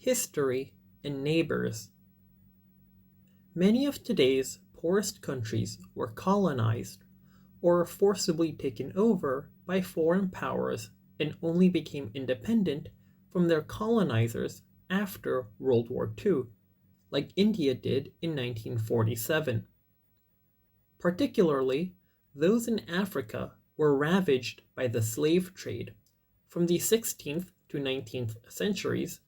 History and neighbors. Many of today's poorest countries were colonized or forcibly taken over by foreign powers and only became independent from their colonizers after World War II, like India did in 1947. Particularly, those in Africa were ravaged by the slave trade. From the 16th to 19th centuries,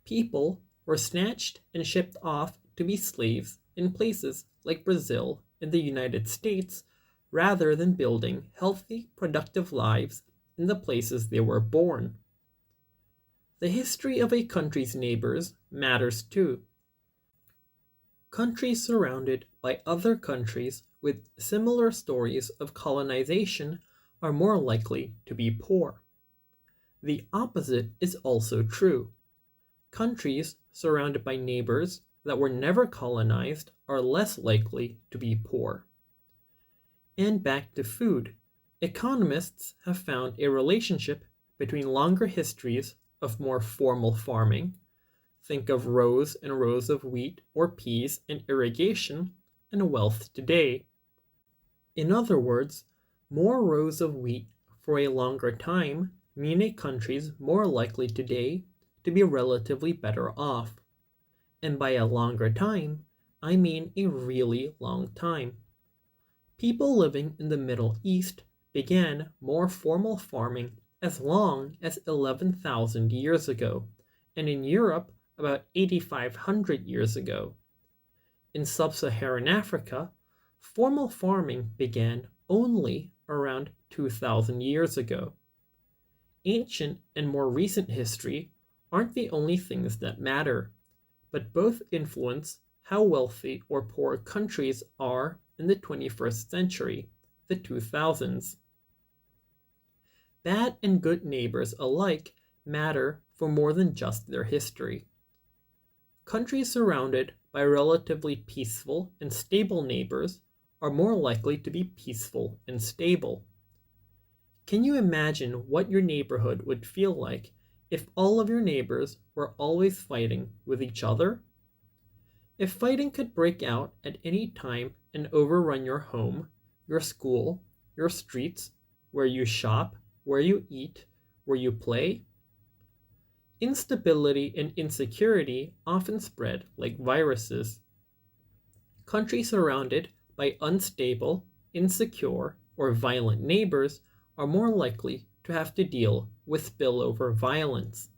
people were snatched and shipped off to be slaves in places like Brazil and the United States rather than building healthy, productive lives in the places they were born. The history of a country's neighbors matters too. Countries surrounded by other countries with similar stories of colonization are more likely to be poor. The opposite is also true. Countries surrounded by neighbors that were never colonized are less likely to be poor. And back to food. Economists have found a relationship between longer histories of more formal farming, think of rows and rows of wheat or peas and irrigation, and wealth today. In other words, more rows of wheat for a longer time mean a country's more likely today to be relatively better off. And by a longer time, I mean a really long time. People living in the Middle East began more formal farming as long as 11,000 years ago, and in Europe about 8,500 years ago. In sub-Saharan Africa, formal farming began only around 2,000 years ago. Ancient and more recent history aren't the only things that matter, but both influence how wealthy or poor countries are in the 21st century, the 2000s. Bad and good neighbors alike matter for more than just their history. Countries surrounded by relatively peaceful and stable neighbors are more likely to be peaceful and stable. Can you imagine what your neighborhood would feel like if all of your neighbors were always fighting with each other? If fighting could break out at any time and overrun your home, your school, your streets, where you shop, where you eat, where you play? Instability and insecurity often spread like viruses. Countries surrounded by unstable, insecure, or violent neighbors are more likely to have to deal with spillover violence.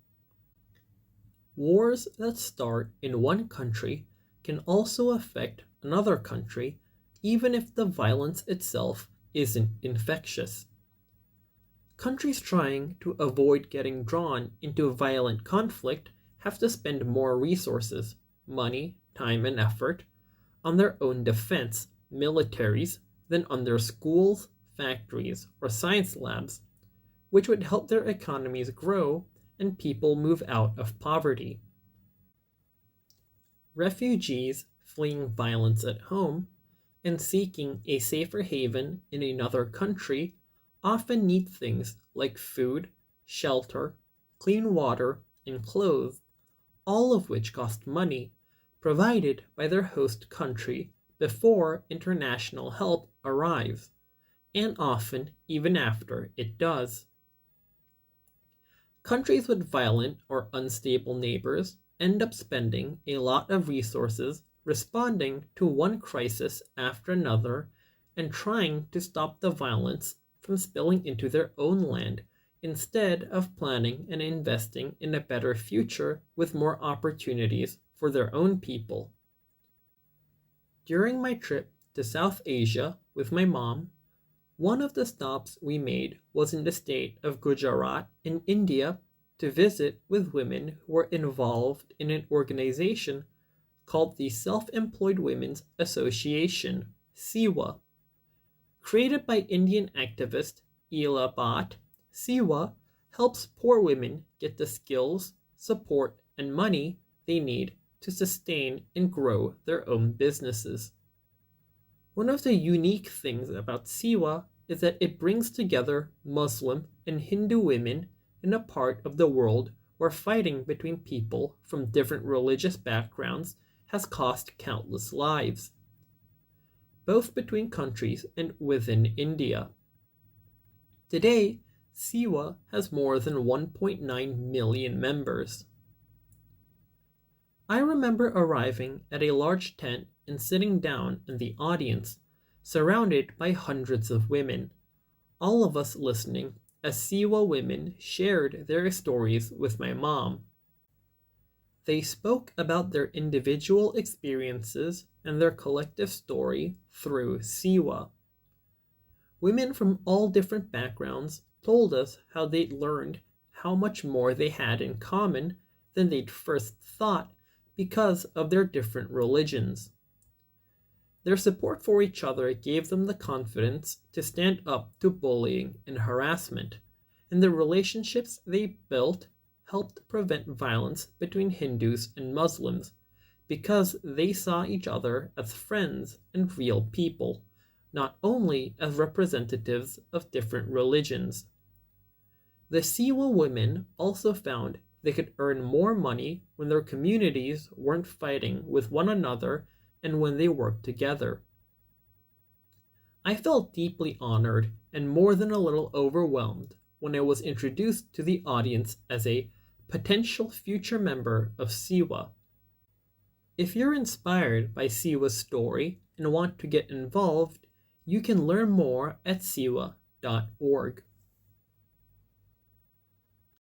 Wars that start in one country can also affect another country, even if the violence itself isn't infectious. Countries trying to avoid getting drawn into violent conflict have to spend more resources, money, time, and effort on their own defense, militaries, than on their schools, factories, or science labs, which would help their economies grow and people move out of poverty. Refugees fleeing violence at home and seeking a safer haven in another country often need things like food, shelter, clean water, and clothes, all of which cost money, provided by their host country before international help arrives, and often even after it does. Countries with violent or unstable neighbors end up spending a lot of resources responding to one crisis after another and trying to stop the violence from spilling into their own land instead of planning and investing in a better future with more opportunities for their own people. During my trip to South Asia with my mom, one of the stops we made was in the state of Gujarat in India to visit with women who were involved in an organization called the Self-Employed Women's Association, SEWA. Created by Indian activist Ela Bhatt, SEWA helps poor women get the skills, support, and money they need to sustain and grow their own businesses. One of the unique things about SEWA is that it brings together Muslim and Hindu women in a part of the world where fighting between people from different religious backgrounds has cost countless lives, both between countries and within India. Today, Siwa has more than 1.9 million members. I remember arriving at a large tent and sitting down in the audience, surrounded by hundreds of women, all of us listening as Siwa women shared their stories with my mom. They spoke about their individual experiences and their collective story through Siwa. Women from all different backgrounds told us how they'd learned how much more they had in common than they'd first thought because of their different religions. Their support for each other gave them the confidence to stand up to bullying and harassment, and the relationships they built helped prevent violence between Hindus and Muslims because they saw each other as friends and real people, not only as representatives of different religions. The Siwa women also found they could earn more money when their communities weren't fighting with one another and when they worked together. I felt deeply honored and more than a little overwhelmed when I was introduced to the audience as a potential future member of Siwa. If you're inspired by Siwa's story and want to get involved, you can learn more at Siwa.org.